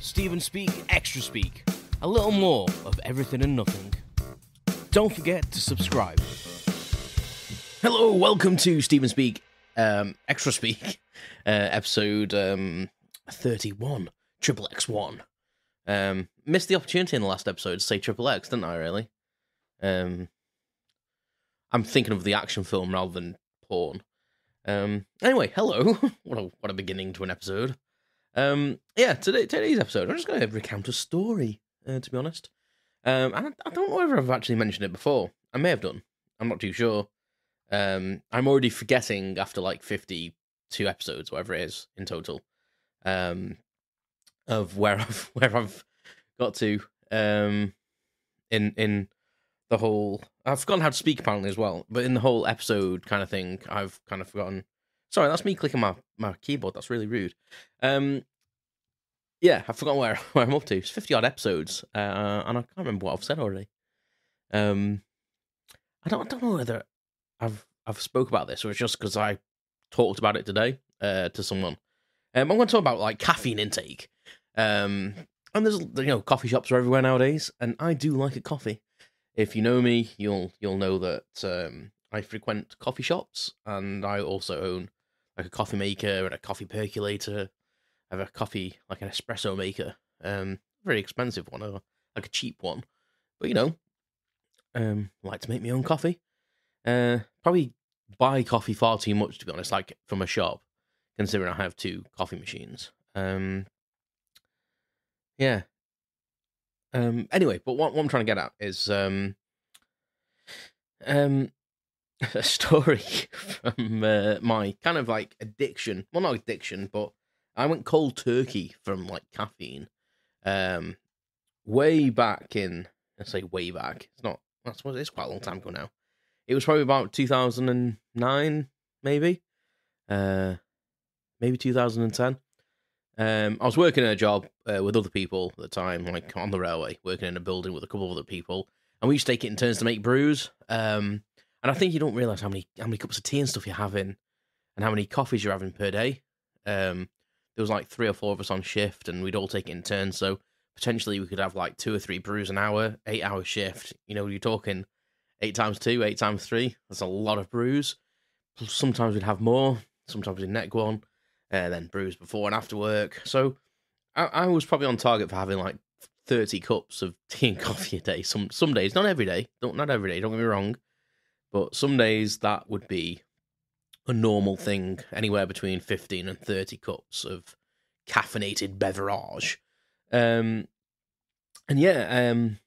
Stephen Speak, Extra Speak. A little more of everything and nothing. Don't forget to subscribe. Hello, welcome to Stephen Speak, Extra Speak, episode 31, Triple X1. Missed the opportunity in the last episode to say Triple X, didn't I, really? I'm thinking of the action film rather than porn. Anyway, hello. what a beginning to an episode. Today's episode, I'm just going to recount a story, to be honest. And I don't know whether I've actually mentioned it before. I may have done. I'm not too sure. I'm already forgetting after like 52 episodes, whatever it is in total, of where I've got to in the whole. I've forgotten how to speak apparently as well, but in the whole episode kind of thing, I've kind of forgotten. Sorry, that's me clicking my keyboard. That's really rude. Yeah, I've forgotten where I'm up to. It's 50-odd episodes, and I can't remember what I've said already. I don't know whether I've spoke about this or it's just because I talked about it today to someone. I'm going to talk about like caffeine intake. And there's coffee shops are everywhere nowadays, and I do like a coffee. If you know me, you'll know that I frequent coffee shops, and I also own like a coffee maker and a coffee percolator. I have a coffee, like an espresso maker, very expensive one, or like a cheap one, but like to make my own coffee. Probably buy coffee far too much, to be honest, like from a shop, considering I have 2 coffee machines. Yeah. Anyway, but what I'm trying to get at is a story from my kind of like addiction. Well, not addiction, but I went cold turkey from like caffeine. Way back in, let's say way back. It's quite a long time ago now. It was probably about 2009, maybe 2010. I was working in a job with other people at the time, like on the railway, working in a building with a couple of other people, and we used to take it in turns to make brews. And I think you don't realise how many cups of tea and stuff you're having, and how many coffees you're having per day. There was like 3 or 4 of us on shift, and we'd all take it in turns. So potentially we could have like 2 or 3 brews an hour, 8-hour shift. You're talking 8 times 2, 8 times 3. That's a lot of brews. Sometimes we'd have more. Sometimes we'd neck one. Then brews before and after work. So I was probably on target for having like 30 cups of tea and coffee a day. Some days, not every day. Not every day, don't get me wrong. But some days that would be a normal thing, anywhere between 15 and 30 cups of caffeinated beverage. And it's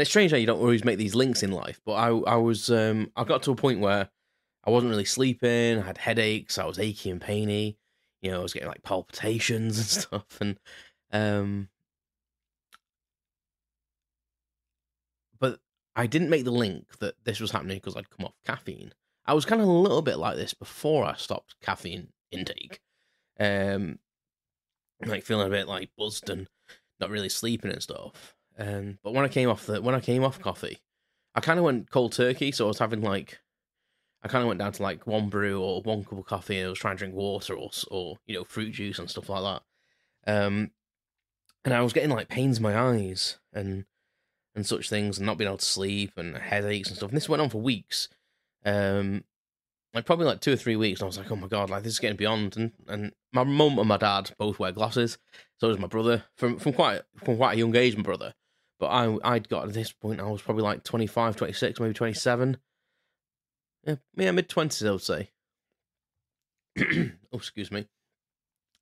strange how you don't always make these links in life, but I got to a point where I wasn't really sleeping, I had headaches, I was achy and painy, I was getting like palpitations and stuff, and but I didn't make the link that this was happening because I'd come off caffeine. I was kind of a little bit like this before I stopped caffeine intake. Like feeling a bit like buzzed and not really sleeping and stuff. But when I came off coffee, I kind of went cold turkey. So I was having I kind of went down to like 1 brew or 1 cup of coffee, and I was trying to drink water or fruit juice and stuff like that. And I was getting like pains in my eyes and such things, and not being able to sleep and headaches and stuff. And this went on for weeks. Like probably like 2 or 3 weeks, and I was like, oh my god, like this is getting beyond. And my mum and my dad both wear glasses, so does my brother from quite a young age, my brother. But I'd got at this point, I was probably like 25, 26, maybe 27. Yeah, mid-20s, I would say. Oh, excuse me.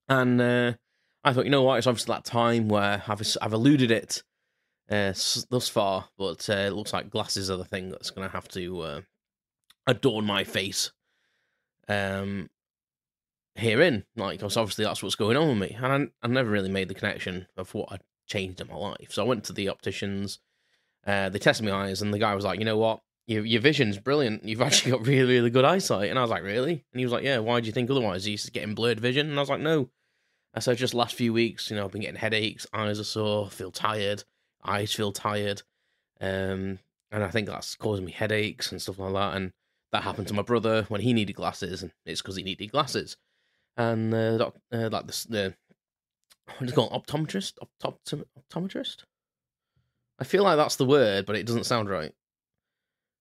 And I thought, you know what, it's obviously that time where I've eluded it thus far, but it looks like glasses are the thing that's going to have to adorn my face herein, like, because obviously that's what's going on with me, and I never really made the connection of what I'd changed in my life. So I went to the opticians, they tested my eyes, and the guy was like, you know what, your vision's brilliant, you've actually got really, really good eyesight. And I was like, really? And he was like, yeah, why do you think otherwise? Are you getting blurred vision? And I was like, no. I said, just last few weeks, I've been getting headaches, eyes are sore, feel tired, eyes feel tired, and I think that's causing me headaches and stuff like that. And that happened to my brother when he needed glasses, and it's because he needed glasses. And the what is it called? Optometrist? I feel like that's the word, but it doesn't sound right.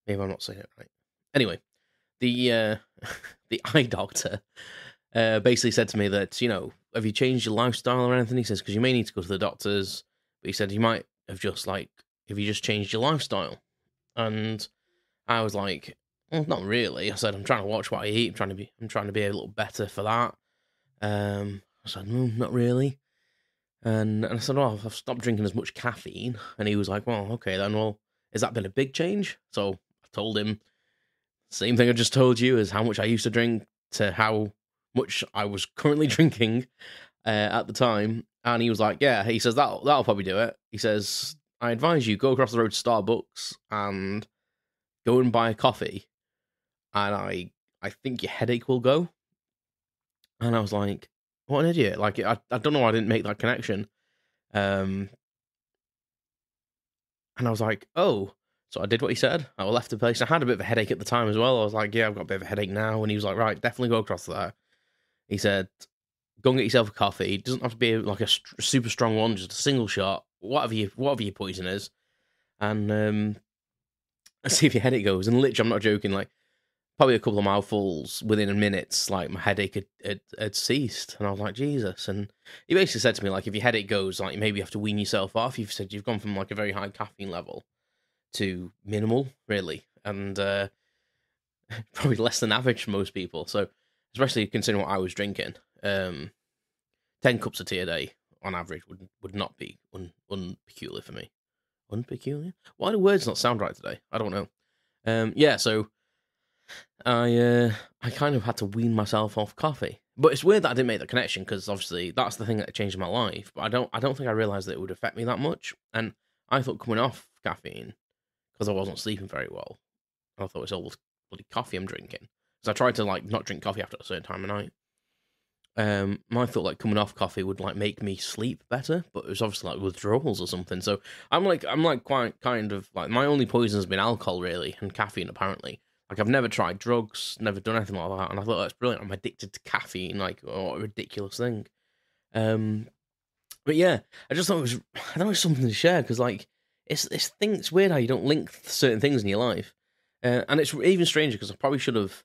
Maybe I'm not saying it right. Anyway, the the eye doctor basically said to me that, have you changed your lifestyle or anything? He says, because you may need to go to the doctors, but he said you might have just if you just changed your lifestyle. And I was like, well, not really. I said, I'm trying to watch what I eat. I'm trying to be a little better for that. I said, no, not really. And I said, oh, I've stopped drinking as much caffeine. And he was like, well, okay then, well, has that been a big change? So I told him, same thing I just told you, is how much I used to drink to how much I was currently drinking at the time. And he was like, yeah, he says, that'll probably do it. He says, I advise you, go across the road to Starbucks and go and buy a coffee. And I think your headache will go. And I was like, what an idiot. Like, I don't know why I didn't make that connection. And I was like, oh. So I did what he said. I left the place. I had a bit of a headache at the time as well. I was like, yeah, I've got a bit of a headache now. And he was like, right, definitely go across there. He said, go and get yourself a coffee. It doesn't have to be like a super strong one, just a single shot, whatever your poison is. And see if your headache goes. And literally, I'm not joking, like, probably a couple of mouthfuls within a minute, like, my headache had ceased. And I was like, Jesus. And he basically said to me, like, if your headache goes, like, maybe you have to wean yourself off. You've said you've gone from, like, a very high caffeine level to minimal, really. And probably less than average for most people. So, especially considering what I was drinking, 10 cups of tea a day, on average, would not be unpeculiar for me. Unpeculiar? Why do words not sound right today? I don't know. So I kind of had to wean myself off coffee. But it's weird that I didn't make the connection, because obviously that's the thing that changed my life. But I don't think I realised that it would affect me that much. And I thought coming off caffeine, because I wasn't sleeping very well, I thought it's all bloody coffee I'm drinking. So I tried to, like, not drink coffee after a certain time of night. I thought, like, coming off coffee would, like, make me sleep better, but it was obviously like withdrawals or something. So I'm quite kind of like, my only poison has been alcohol, really, and caffeine, apparently. Like, I've never tried drugs, never done anything like that, and I thought, that's brilliant. I'm addicted to caffeine, like, what a ridiculous thing. But yeah, I thought it was something to share, because, like, it's weird how you don't link certain things in your life, and it's even stranger because I probably should have,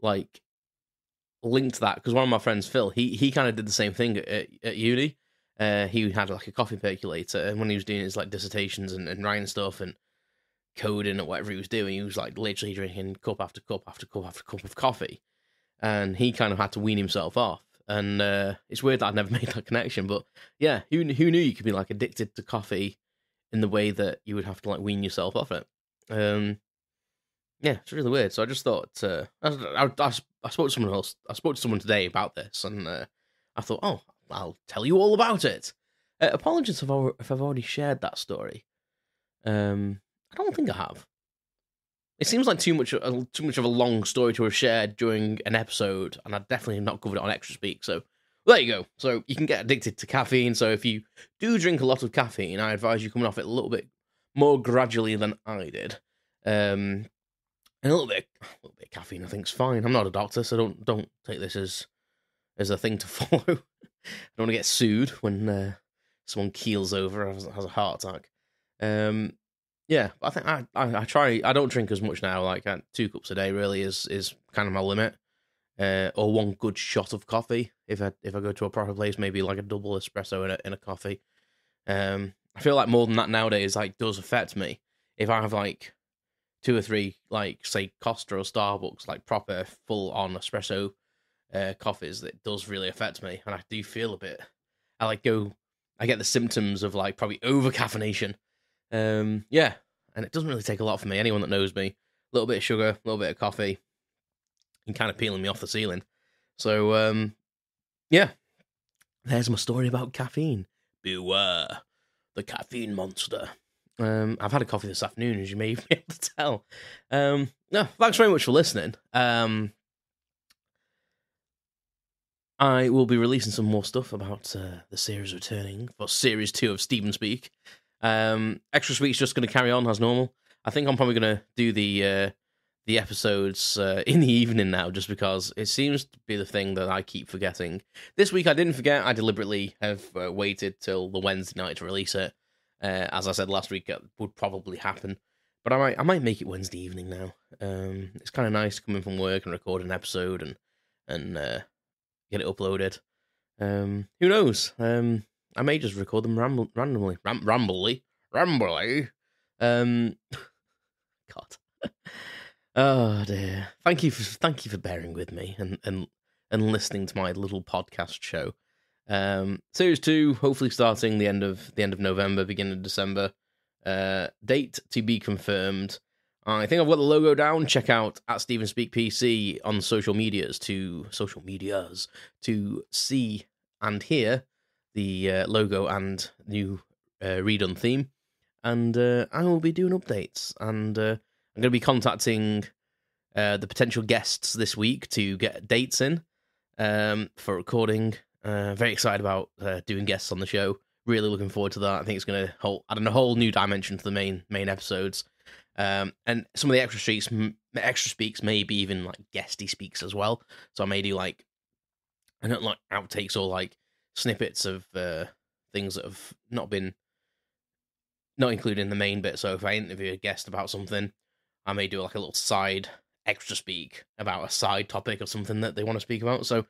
like, linked that, because one of my friends, Phil, he kind of did the same thing at uni. He had, like, a coffee percolator, and when he was doing his, like, dissertations and writing stuff and coding or whatever he was doing, he was, like, literally drinking cup after cup after cup after cup of coffee, and he kind of had to wean himself off. And it's weird that I'd never made that connection, but yeah, who knew you could be, like, addicted to coffee in the way that you would have to, like, wean yourself off it. Yeah, it's really weird. So I just thought, I spoke to someone else. I spoke to someone today about this, and I thought, oh, I'll tell you all about it. Apologies if I've already shared that story. I don't think I have. It seems like too much of a long story to have shared during an episode, and I definitely have not covered it on Extra Speak. So there you go. So you can get addicted to caffeine. So if you do drink a lot of caffeine, I advise you coming off it a little bit more gradually than I did. And a little bit of caffeine, I think, is fine. I'm not a doctor, so don't take this as a thing to follow. I don't want to get sued when someone keels over or has a heart attack. Yeah, I think I try. I don't drink as much now. Like, 2 cups a day really is kind of my limit. Or one good shot of coffee if I go to a proper place, maybe like a double espresso in a coffee. I feel like more than that nowadays, like, does affect me. If I have, like, 2 or 3, like, say, Costa or Starbucks, like, proper full-on espresso coffees, that does really affect me, and I do feel a bit. I get the symptoms of, like, probably over-caffeination. Yeah, and it doesn't really take a lot for me. Anyone that knows me, a little bit of sugar, a little bit of coffee, and kind of peeling me off the ceiling. So, yeah, there's my story about caffeine. Beware the caffeine monster. I've had a coffee this afternoon, as you may be able to tell. No, thanks very much for listening. I will be releasing some more stuff about the series returning for Series 2 of Stephen Speak. Extra Speak's just going to carry on as normal. I think I'm probably going to do the the episodes in the evening now, just because it seems to be the thing that I keep forgetting. This week I didn't forget. I deliberately have waited till the Wednesday night to release it. As I said last week, it would probably happen, but I might make it Wednesday evening now. It's kind of nice coming from work and recording an episode and get it uploaded. Who knows? I may just record them randomly. Rambly. God. Oh dear. Thank you for bearing with me and listening to my little podcast show. Series 2, hopefully starting the end of November, beginning of December. Date to be confirmed. I think I've got the logo down. Check out at Stephen Speak PC on social medias to see and hear the logo and new redone theme. And I will be doing updates, and I'm going to be contacting the potential guests this week to get dates in for recording. Very excited about doing guests on the show. Really looking forward to that. I think it's going to add a whole new dimension to the main episodes. And some of the extra speaks, maybe even like guesty speaks as well. So I may do like outtakes or like snippets of things that have not included in the main bit. So if I interview a guest about something, I may do like a little side extra speak about a side topic or something that they want to speak about. So,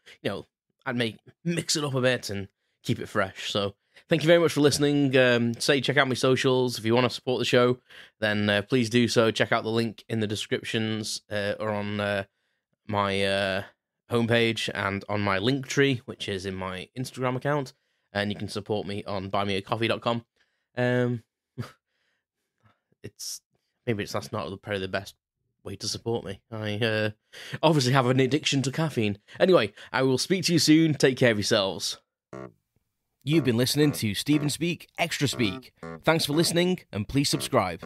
I'd mix it up a bit and keep it fresh. So thank you very much for listening. Check out my socials. If you want to support the show, then please do so. Check out the link in the descriptions or on my homepage and on my link tree, which is in my Instagram account. And you can support me on buymeacoffee.com. That's not probably the best way to support me. I obviously have an addiction to caffeine. Anyway, I will speak to you soon. Take care of yourselves. You've been listening to Stephen Speak, Extra Speak. Thanks for listening, and please subscribe.